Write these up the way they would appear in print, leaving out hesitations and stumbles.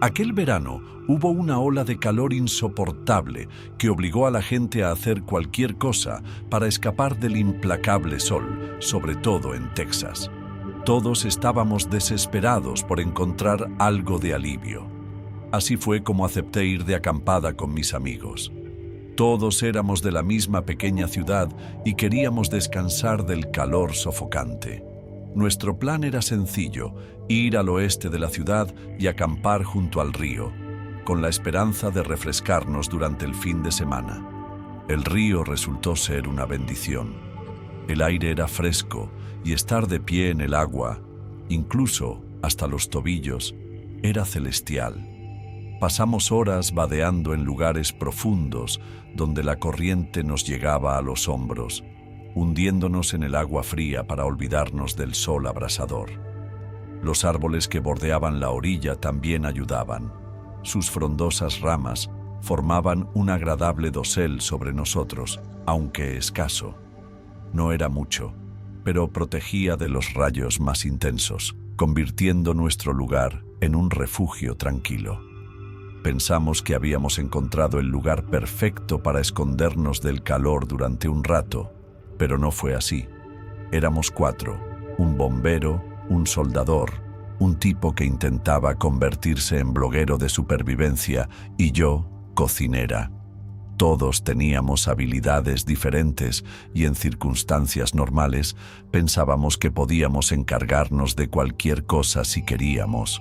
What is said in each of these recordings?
Aquel verano hubo una ola de calor insoportable que obligó a la gente a hacer cualquier cosa para escapar del implacable sol, sobre todo en Texas. Todos estábamos desesperados por encontrar algo de alivio. Así fue como acepté ir de acampada con mis amigos. Todos éramos de la misma pequeña ciudad y queríamos descansar del calor sofocante. Nuestro plan era sencillo: ir al oeste de la ciudad y acampar junto al río, con la esperanza de refrescarnos durante el fin de semana. El río resultó ser una bendición. El aire era fresco y estar de pie en el agua, incluso hasta los tobillos, era celestial. Pasamos horas vadeando en lugares profundos donde la corriente nos llegaba a los hombros, hundiéndonos en el agua fría para olvidarnos del sol abrasador. Los árboles que bordeaban la orilla también ayudaban. Sus frondosas ramas formaban un agradable dosel sobre nosotros, aunque escaso. No era mucho, pero protegía de los rayos más intensos, convirtiendo nuestro lugar en un refugio tranquilo. Pensamos que habíamos encontrado el lugar perfecto para escondernos del calor durante un rato, pero no fue así. Éramos 4, un bombero, un soldador, un tipo que intentaba convertirse en bloguero de supervivencia y yo, cocinera. Todos teníamos habilidades diferentes y en circunstancias normales pensábamos que podíamos encargarnos de cualquier cosa si queríamos.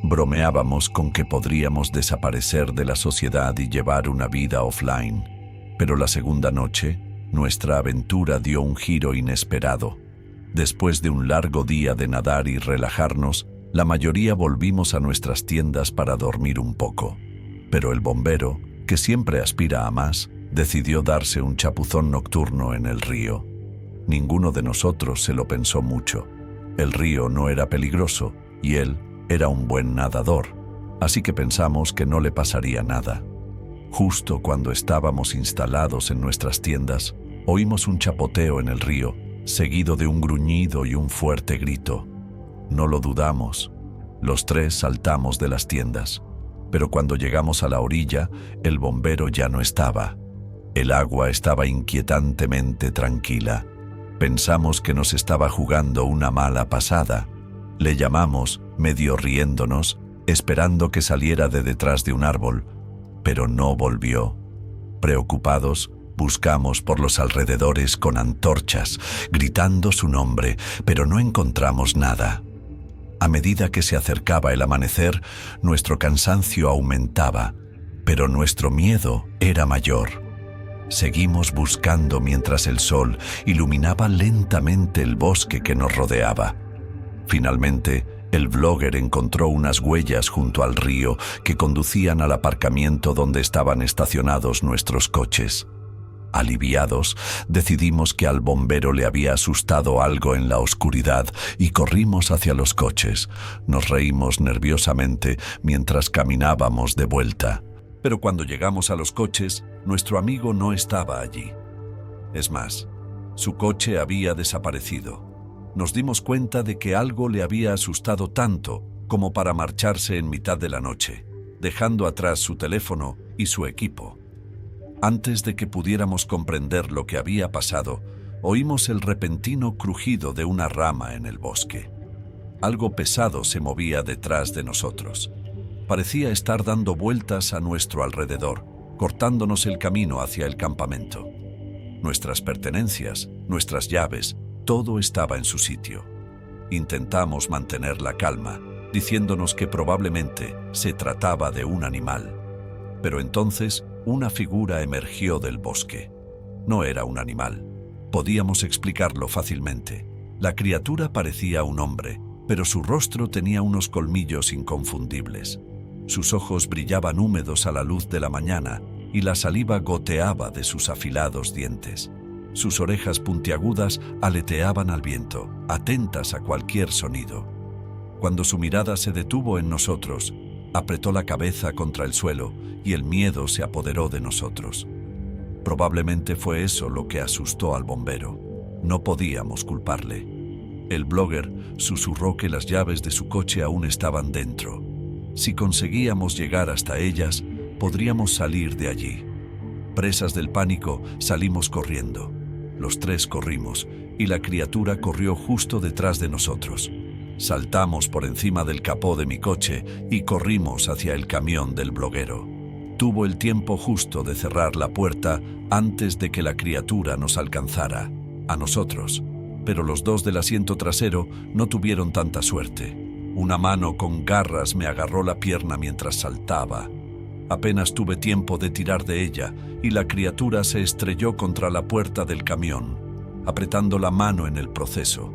Bromeábamos con que podríamos desaparecer de la sociedad y llevar una vida offline, pero la segunda noche, nuestra aventura dio un giro inesperado. Después de un largo día de nadar y relajarnos, la mayoría volvimos a nuestras tiendas para dormir un poco. Pero el bombero, que siempre aspira a más, decidió darse un chapuzón nocturno en el río. Ninguno de nosotros se lo pensó mucho. El río no era peligroso y él era un buen nadador, así que pensamos que no le pasaría nada. Justo cuando estábamos instalados en nuestras tiendas, oímos un chapoteo en el río, seguido de un gruñido y un fuerte grito. No lo dudamos. Los 3 saltamos de las tiendas, pero cuando llegamos a la orilla, el bombero ya no estaba. El agua estaba inquietantemente tranquila. Pensamos que nos estaba jugando una mala pasada. Le llamamos, medio riéndonos, esperando que saliera de detrás de un árbol, pero no volvió. Preocupados, buscamos por los alrededores con antorchas, gritando su nombre, pero no encontramos nada. A medida que se acercaba el amanecer, nuestro cansancio aumentaba, pero nuestro miedo era mayor. Seguimos buscando mientras el sol iluminaba lentamente el bosque que nos rodeaba. Finalmente, el blogger encontró unas huellas junto al río que conducían al aparcamiento donde estaban estacionados nuestros coches. Aliviados, decidimos que al bombero le había asustado algo en la oscuridad y corrimos hacia los coches. Nos reímos nerviosamente mientras caminábamos de vuelta. Pero cuando llegamos a los coches, nuestro amigo no estaba allí. Es más, su coche había desaparecido. Nos dimos cuenta de que algo le había asustado tanto como para marcharse en mitad de la noche, dejando atrás su teléfono y su equipo. Antes de que pudiéramos comprender lo que había pasado, oímos el repentino crujido de una rama en el bosque. Algo pesado se movía detrás de nosotros. Parecía estar dando vueltas a nuestro alrededor, cortándonos el camino hacia el campamento. Nuestras pertenencias, nuestras llaves, todo estaba en su sitio. Intentamos mantener la calma, diciéndonos que probablemente se trataba de un animal. Pero entonces una figura emergió del bosque. No era un animal. Podíamos explicarlo fácilmente. La criatura parecía un hombre, pero su rostro tenía unos colmillos inconfundibles. Sus ojos brillaban húmedos a la luz de la mañana y la saliva goteaba de sus afilados dientes. Sus orejas puntiagudas aleteaban al viento, atentas a cualquier sonido. Cuando su mirada se detuvo en nosotros, apretó la cabeza contra el suelo y el miedo se apoderó de nosotros. Probablemente fue eso lo que asustó al bombero. No podíamos culparle. El blogger susurró que las llaves de su coche aún estaban dentro. Si conseguíamos llegar hasta ellas, podríamos salir de allí. Presas del pánico, salimos corriendo. Los tres corrimos, y la criatura corrió justo detrás de nosotros. Saltamos por encima del capó de mi coche y corrimos hacia el camión del bloguero. Tuvo el tiempo justo de cerrar la puerta antes de que la criatura nos alcanzara, a nosotros. Pero los dos del asiento trasero no tuvieron tanta suerte. Una mano con garras me agarró la pierna mientras saltaba. Apenas tuve tiempo de tirar de ella y la criatura se estrelló contra la puerta del camión, apretando la mano en el proceso.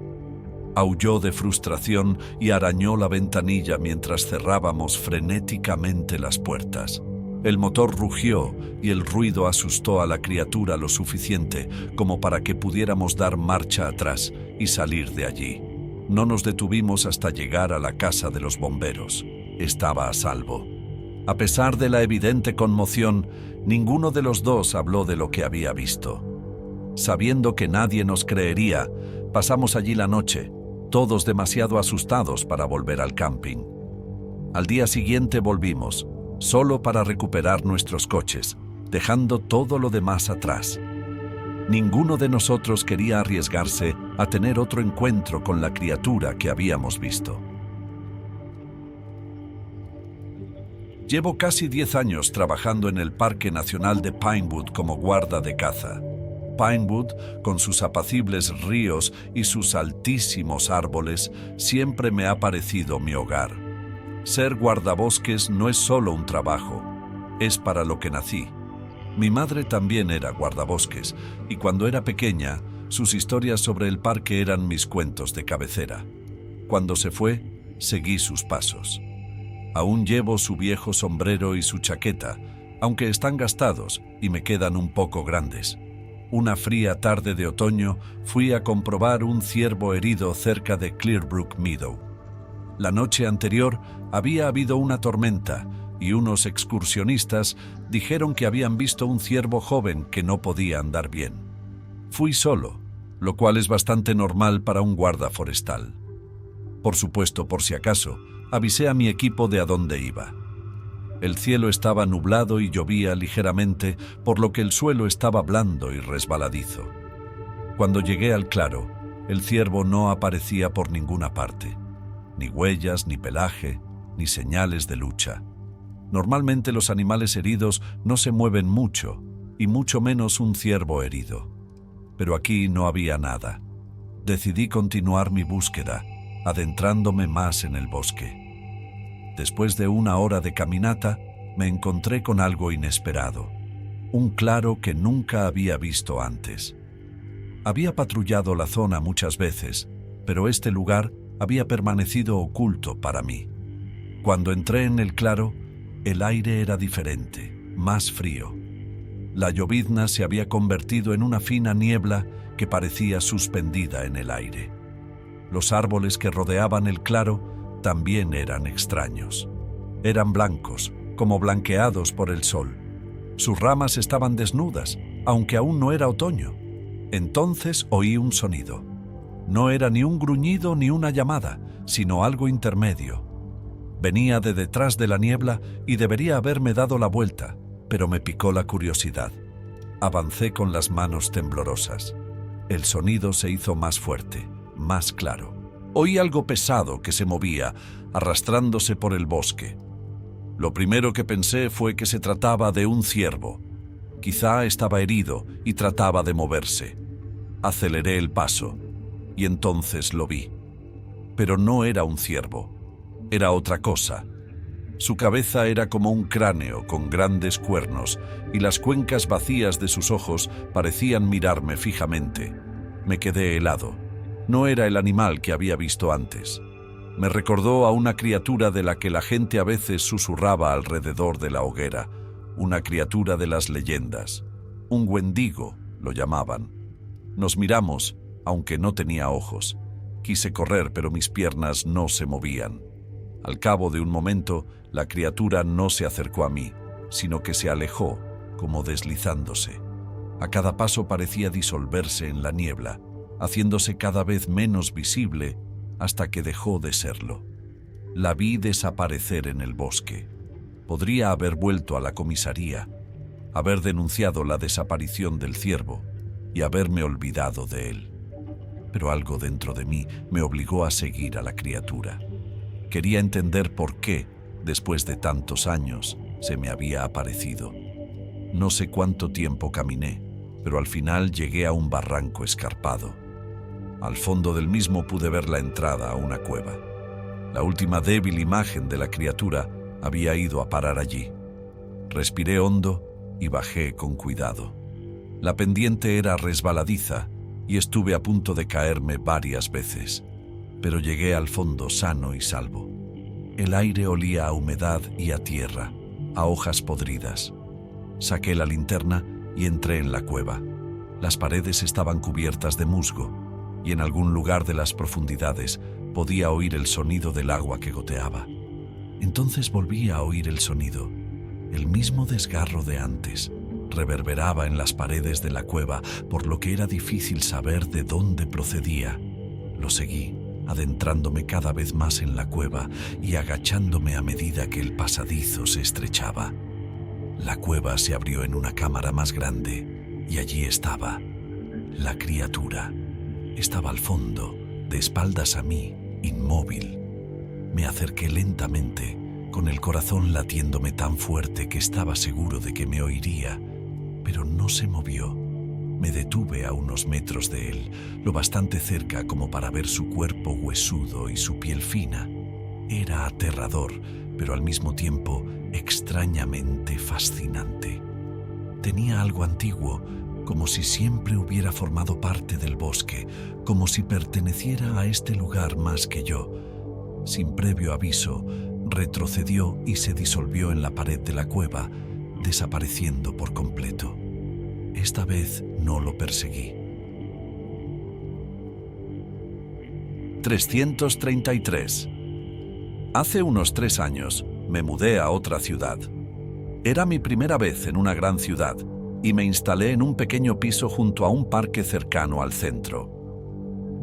Aulló de frustración y arañó la ventanilla mientras cerrábamos frenéticamente las puertas. El motor rugió y el ruido asustó a la criatura lo suficiente como para que pudiéramos dar marcha atrás y salir de allí. No nos detuvimos hasta llegar a la casa de los bomberos. Estaba a salvo. A pesar de la evidente conmoción, ninguno de los dos habló de lo que había visto. Sabiendo que nadie nos creería, pasamos allí la noche, todos demasiado asustados para volver al camping. Al día siguiente volvimos, solo para recuperar nuestros coches, dejando todo lo demás atrás. Ninguno de nosotros quería arriesgarse a tener otro encuentro con la criatura que habíamos visto. Llevo casi 10 años trabajando en el Parque Nacional de Pinewood como guarda de caza. Pinewood, con sus apacibles ríos y sus altísimos árboles, siempre me ha parecido mi hogar. Ser guardabosques no es solo un trabajo, es para lo que nací. Mi madre también era guardabosques, y cuando era pequeña, sus historias sobre el parque eran mis cuentos de cabecera. Cuando se fue, seguí sus pasos. Aún llevo su viejo sombrero y su chaqueta, aunque están gastados y me quedan un poco grandes. Una fría tarde de otoño fui a comprobar un ciervo herido cerca de Clearbrook Meadow. La noche anterior había habido una tormenta y unos excursionistas dijeron que habían visto un ciervo joven que no podía andar bien. Fui solo, lo cual es bastante normal para un guarda forestal. Por supuesto, por si acaso, avisé a mi equipo de a dónde iba. El cielo estaba nublado y llovía ligeramente, por lo que el suelo estaba blando y resbaladizo. Cuando llegué al claro, el ciervo no aparecía por ninguna parte. Ni huellas, ni pelaje, ni señales de lucha. Normalmente los animales heridos no se mueven mucho, y mucho menos un ciervo herido. Pero aquí no había nada. Decidí continuar mi búsqueda, adentrándome más en el bosque. Después de una hora de caminata, me encontré con algo inesperado. Un claro que nunca había visto antes. Había patrullado la zona muchas veces, pero este lugar había permanecido oculto para mí. Cuando entré en el claro, el aire era diferente, más frío. La llovizna se había convertido en una fina niebla que parecía suspendida en el aire. Los árboles que rodeaban el claro también eran extraños. Eran blancos, como blanqueados por el sol. Sus ramas estaban desnudas, aunque aún no era otoño. Entonces oí un sonido. No era ni un gruñido ni una llamada, sino algo intermedio. Venía de detrás de la niebla y debería haberme dado la vuelta, pero me picó la curiosidad. Avancé con las manos temblorosas. El sonido se hizo más fuerte, más claro. Oí algo pesado que se movía, arrastrándose por el bosque. Lo primero que pensé fue que se trataba de un ciervo. Quizá estaba herido y trataba de moverse. Aceleré el paso, y entonces lo vi. Pero no era un ciervo, era otra cosa. Su cabeza era como un cráneo con grandes cuernos, y las cuencas vacías de sus ojos parecían mirarme fijamente. Me quedé helado. No era el animal que había visto antes. Me recordó a una criatura de la que la gente a veces susurraba alrededor de la hoguera, una criatura de las leyendas. Un wendigo, lo llamaban. Nos miramos, aunque no tenía ojos. Quise correr, pero mis piernas no se movían. Al cabo de un momento, la criatura no se acercó a mí, sino que se alejó, como deslizándose. A cada paso parecía disolverse en la niebla, haciéndose cada vez menos visible hasta que dejó de serlo. La vi desaparecer en el bosque. Podría haber vuelto a la comisaría, haber denunciado la desaparición del ciervo y haberme olvidado de él. Pero algo dentro de mí me obligó a seguir a la criatura. Quería entender por qué, después de tantos años, se me había aparecido. No sé cuánto tiempo caminé, pero al final llegué a un barranco escarpado. Al fondo del mismo pude ver la entrada a una cueva. La última débil imagen de la criatura había ido a parar allí. Respiré hondo y bajé con cuidado. La pendiente era resbaladiza y estuve a punto de caerme varias veces, pero llegué al fondo sano y salvo. El aire olía a humedad y a tierra, a hojas podridas. Saqué la linterna y entré en la cueva. Las paredes estaban cubiertas de musgo y en algún lugar de las profundidades podía oír el sonido del agua que goteaba. Entonces volví a oír el sonido. El mismo desgarro de antes reverberaba en las paredes de la cueva, por lo que era difícil saber de dónde procedía. Lo seguí, adentrándome cada vez más en la cueva y agachándome a medida que el pasadizo se estrechaba. La cueva se abrió en una cámara más grande y allí estaba la criatura. Estaba al fondo, de espaldas a mí, inmóvil. Me acerqué lentamente, con el corazón latiéndome tan fuerte que estaba seguro de que me oiría, pero no se movió. Me detuve a unos metros de él, lo bastante cerca como para ver su cuerpo huesudo y su piel fina. Era aterrador, pero al mismo tiempo extrañamente fascinante. Tenía algo antiguo, como si siempre hubiera formado parte del bosque, como si perteneciera a este lugar más que yo. Sin previo aviso, retrocedió y se disolvió en la pared de la cueva, desapareciendo por completo. Esta vez no lo perseguí. 333. Hace unos 3 años me mudé a otra ciudad. Era mi primera vez en una gran ciudad y me instalé en un pequeño piso junto a un parque cercano al centro.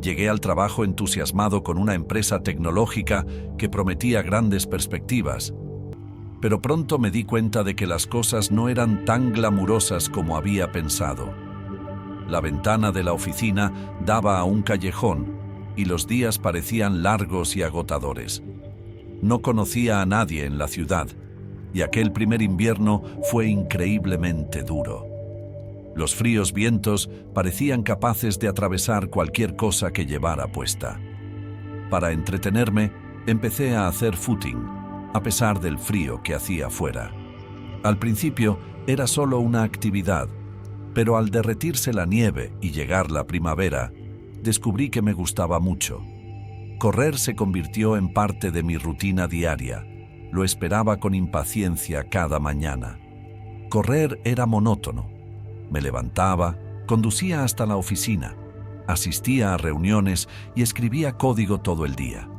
Llegué al trabajo entusiasmado con una empresa tecnológica que prometía grandes perspectivas, pero pronto me di cuenta de que las cosas no eran tan glamurosas como había pensado. La ventana de la oficina daba a un callejón y los días parecían largos y agotadores. No conocía a nadie en la ciudad y aquel primer invierno fue increíblemente duro. Los fríos vientos parecían capaces de atravesar cualquier cosa que llevara puesta. Para entretenerme, empecé a hacer footing, a pesar del frío que hacía fuera. Al principio era solo una actividad, pero al derretirse la nieve y llegar la primavera, descubrí que me gustaba mucho. Correr se convirtió en parte de mi rutina diaria. Lo esperaba con impaciencia cada mañana. Correr era monótono. Me levantaba, conducía hasta la oficina, asistía a reuniones y escribía código todo el día.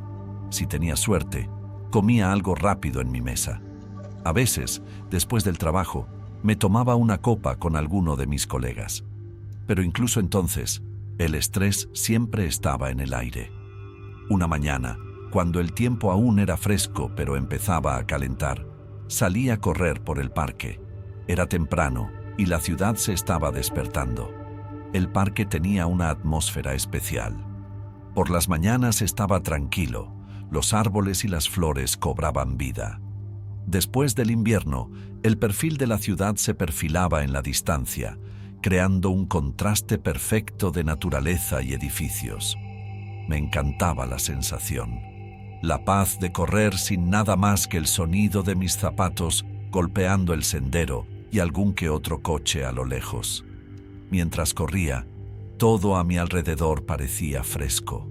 Si tenía suerte, comía algo rápido en mi mesa. A veces, después del trabajo, me tomaba una copa con alguno de mis colegas. Pero incluso entonces, el estrés siempre estaba en el aire. Una mañana, cuando el tiempo aún era fresco pero empezaba a calentar, salí a correr por el parque. Era temprano y la ciudad se estaba despertando. El parque tenía una atmósfera especial. Por las mañanas estaba tranquilo, los árboles y las flores cobraban vida. Después del invierno, el perfil de la ciudad se perfilaba en la distancia, creando un contraste perfecto de naturaleza y edificios. Me encantaba la sensación. La paz de correr sin nada más que el sonido de mis zapatos golpeando el sendero y algún que otro coche a lo lejos. Mientras corría, todo a mi alrededor parecía fresco.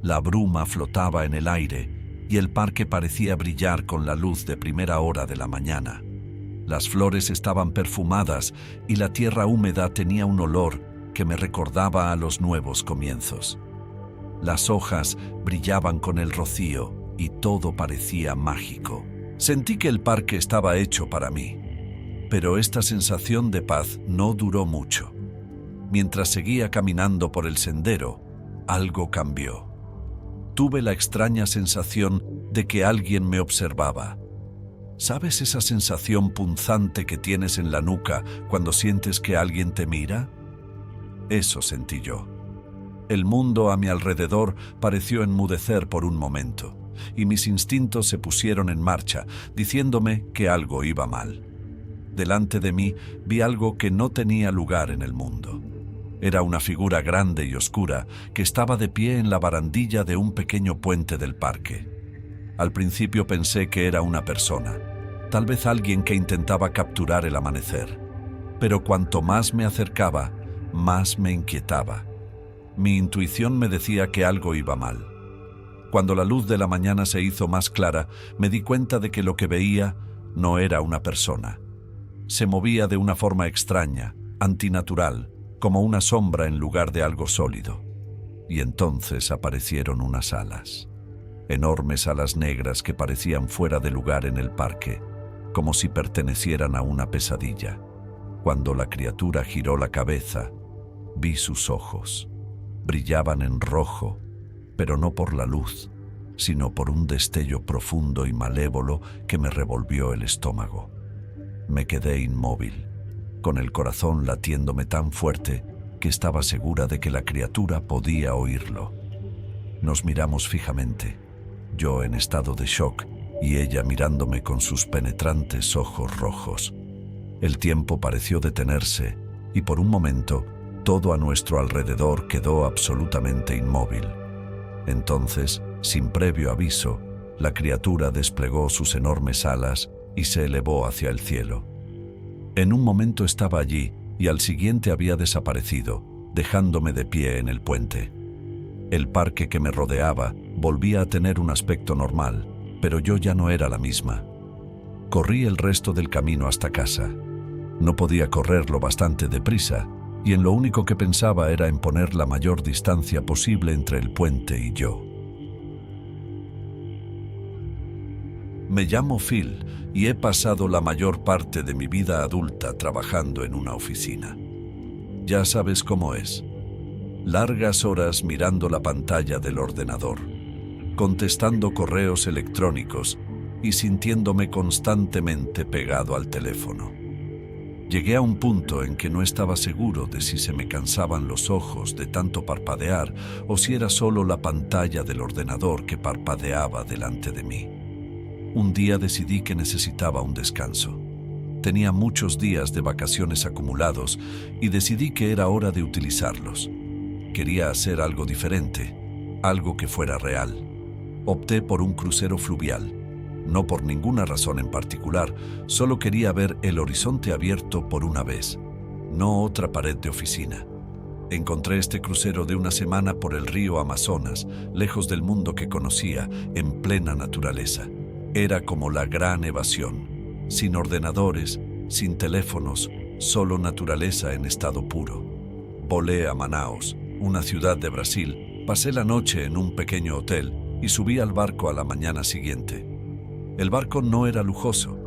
La bruma flotaba en el aire y el parque parecía brillar con la luz de primera hora de la mañana. Las flores estaban perfumadas y la tierra húmeda tenía un olor que me recordaba a los nuevos comienzos. Las hojas brillaban con el rocío y todo parecía mágico. Sentí que el parque estaba hecho para mí. Pero esta sensación de paz no duró mucho. Mientras seguía caminando por el sendero, algo cambió. tuve la extraña sensación de que alguien me observaba. ¿Sabes esa sensación punzante que tienes en la nuca cuando sientes que alguien te mira? Eso sentí yo. El mundo a mi alrededor pareció enmudecer por un momento, y mis instintos se pusieron en marcha, diciéndome que algo iba mal. Delante de mí vi algo que no tenía lugar en el mundo. Era una figura grande y oscura que estaba de pie en la barandilla de un pequeño puente del parque. Al principio pensé que era una persona, tal vez alguien que intentaba capturar el amanecer. Pero cuanto más me acercaba, más me inquietaba. Mi intuición me decía que algo iba mal. Cuando la luz de la mañana se hizo más clara, me di cuenta de que lo que veía no era una persona. Se movía de una forma extraña, antinatural, como una sombra en lugar de algo sólido. Y entonces aparecieron unas alas. Enormes alas negras que parecían fuera de lugar en el parque, como si pertenecieran a una pesadilla. Cuando la criatura giró la cabeza, vi sus ojos. Brillaban en rojo, pero no por la luz, sino por un destello profundo y malévolo que me revolvió el estómago. Me quedé inmóvil, con el corazón latiéndome tan fuerte que estaba segura de que la criatura podía oírlo. Nos miramos fijamente, yo en estado de shock y ella mirándome con sus penetrantes ojos rojos. El tiempo pareció detenerse y por un momento todo a nuestro alrededor quedó absolutamente inmóvil. Entonces, sin previo aviso, la criatura desplegó sus enormes alas y se elevó hacia el cielo. En un momento estaba allí y al siguiente había desaparecido, dejándome de pie en el puente. El parque que me rodeaba volvía a tener un aspecto normal, pero yo ya no era la misma. Corrí el resto del camino hasta casa. No podía correrlo bastante deprisa, y en lo único que pensaba era en poner la mayor distancia posible entre el puente y yo. Me llamo Phil y he pasado la mayor parte de mi vida adulta trabajando en una oficina. Ya sabes cómo es. Largas horas mirando la pantalla del ordenador, contestando correos electrónicos y sintiéndome constantemente pegado al teléfono. Llegué a un punto en que no estaba seguro de si se me cansaban los ojos de tanto parpadear o si era solo la pantalla del ordenador que parpadeaba delante de mí. Un día decidí que necesitaba un descanso. Tenía muchos días de vacaciones acumulados y decidí que era hora de utilizarlos. Quería hacer algo diferente, algo que fuera real. Opté por un crucero fluvial. No por ninguna razón en particular, solo quería ver el horizonte abierto por una vez, no otra pared de oficina. Encontré este crucero de una semana por el río Amazonas, lejos del mundo que conocía, en plena naturaleza. Era como la gran evasión, sin ordenadores, sin teléfonos, solo naturaleza en estado puro. Volé a Manaus, una ciudad de Brasil, pasé la noche en un pequeño hotel y subí al barco a la mañana siguiente. El barco no era lujoso,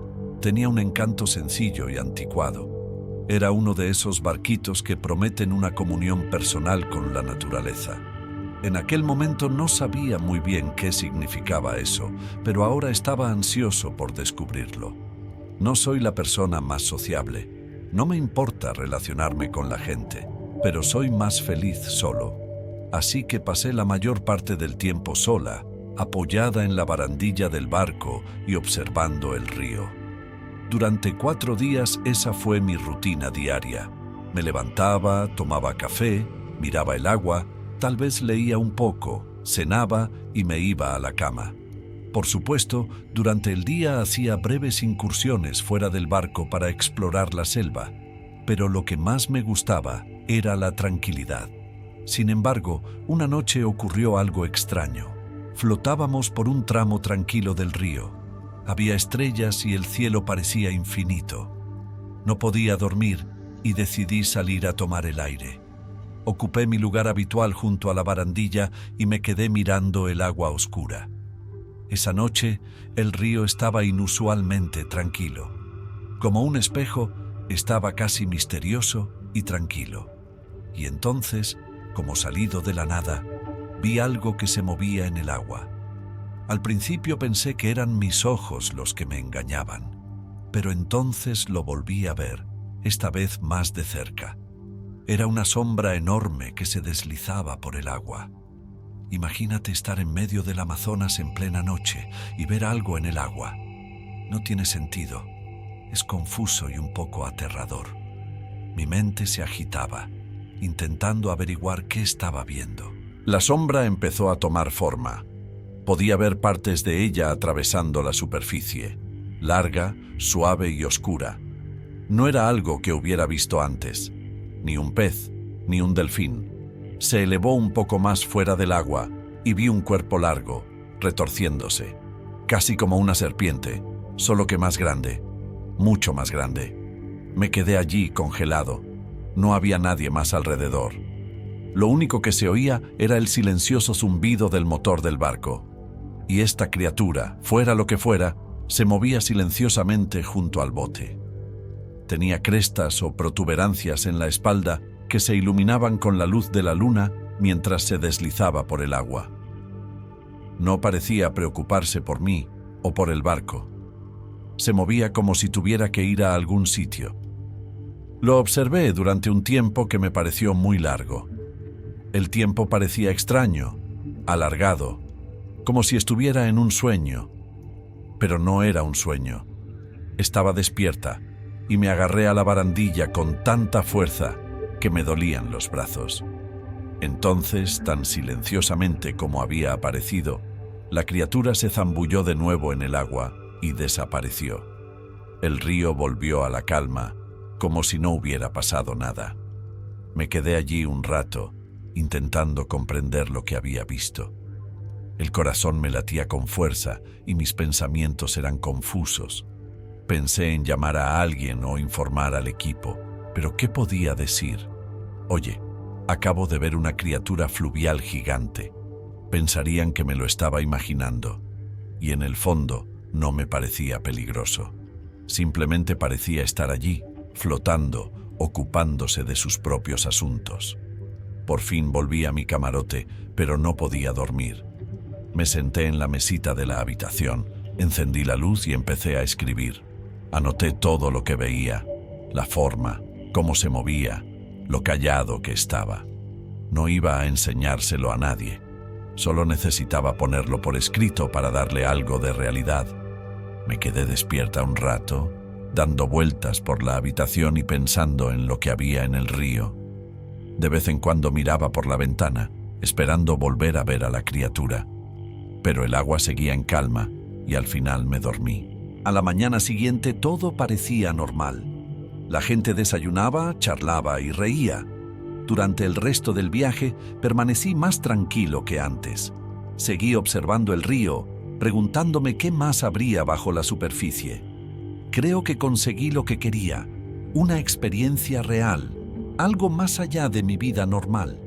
tenía un encanto sencillo y anticuado. Era uno de esos barquitos que prometen una comunión personal con la naturaleza. En aquel momento no sabía muy bien qué significaba eso, pero ahora estaba ansioso por descubrirlo. No soy la persona más sociable. No me importa relacionarme con la gente, pero soy más feliz solo. Así que pasé la mayor parte del tiempo sola, apoyada en la barandilla del barco y observando el río. Durante 4 días esa fue mi rutina diaria. Me levantaba, tomaba café, miraba el agua, tal vez leía un poco, cenaba y me iba a la cama. Por supuesto, durante el día hacía breves incursiones fuera del barco para explorar la selva, pero lo que más me gustaba era la tranquilidad. Sin embargo, una noche ocurrió algo extraño. Flotábamos por un tramo tranquilo del río. Había estrellas y el cielo parecía infinito. No podía dormir y decidí salir a tomar el aire. Ocupé mi lugar habitual junto a la barandilla y me quedé mirando el agua oscura. Esa noche, el río estaba inusualmente tranquilo. Como un espejo, estaba casi misterioso y tranquilo. Y entonces, como salido de la nada, vi algo que se movía en el agua. Al principio pensé que eran mis ojos los que me engañaban, pero entonces lo volví a ver, esta vez más de cerca. Era una sombra enorme que se deslizaba por el agua. Imagínate estar en medio del Amazonas en plena noche y ver algo en el agua. No tiene sentido. Es confuso y un poco aterrador. Mi mente se agitaba, intentando averiguar qué estaba viendo. La sombra empezó a tomar forma. Podía ver partes de ella atravesando la superficie, larga, suave y oscura. No era algo que hubiera visto antes, ni un pez, ni un delfín. Se elevó un poco más fuera del agua y vi un cuerpo largo, retorciéndose, casi como una serpiente, solo que más grande, mucho más grande. Me quedé allí congelado. No había nadie más alrededor. Lo único que se oía era el silencioso zumbido del motor del barco. Y esta criatura, fuera lo que fuera, se movía silenciosamente junto al bote. Tenía crestas o protuberancias en la espalda que se iluminaban con la luz de la luna mientras se deslizaba por el agua. No parecía preocuparse por mí o por el barco. Se movía como si tuviera que ir a algún sitio. Lo observé durante un tiempo que me pareció muy largo. El tiempo parecía extraño, alargado, como si estuviera en un sueño. Pero no era un sueño. Estaba despierta y me agarré a la barandilla con tanta fuerza que me dolían los brazos. Entonces, tan silenciosamente como había aparecido, la criatura se zambulló de nuevo en el agua y desapareció. El río volvió a la calma, como si no hubiera pasado nada. Me quedé allí un rato, intentando comprender lo que había visto. El corazón me latía con fuerza y mis pensamientos eran confusos. Pensé en llamar a alguien o informar al equipo, pero ¿qué podía decir? Oye, acabo de ver una criatura fluvial gigante. Pensarían que me lo estaba imaginando, y en el fondo no me parecía peligroso. Simplemente parecía estar allí, flotando, ocupándose de sus propios asuntos. Por fin volví a mi camarote, pero no podía dormir. Me senté en la mesita de la habitación, encendí la luz y empecé a escribir. Anoté todo lo que veía, la forma, cómo se movía, lo callado que estaba. No iba a enseñárselo a nadie. Solo necesitaba ponerlo por escrito para darle algo de realidad. Me quedé despierta un rato, dando vueltas por la habitación y pensando en lo que había en el río. De vez en cuando miraba por la ventana, esperando volver a ver a la criatura. Pero el agua seguía en calma y al final me dormí. A la mañana siguiente todo parecía normal. La gente desayunaba, charlaba y reía. Durante el resto del viaje permanecí más tranquilo que antes. Seguí observando el río, preguntándome qué más habría bajo la superficie. Creo que conseguí lo que quería, una experiencia real, algo más allá de mi vida normal.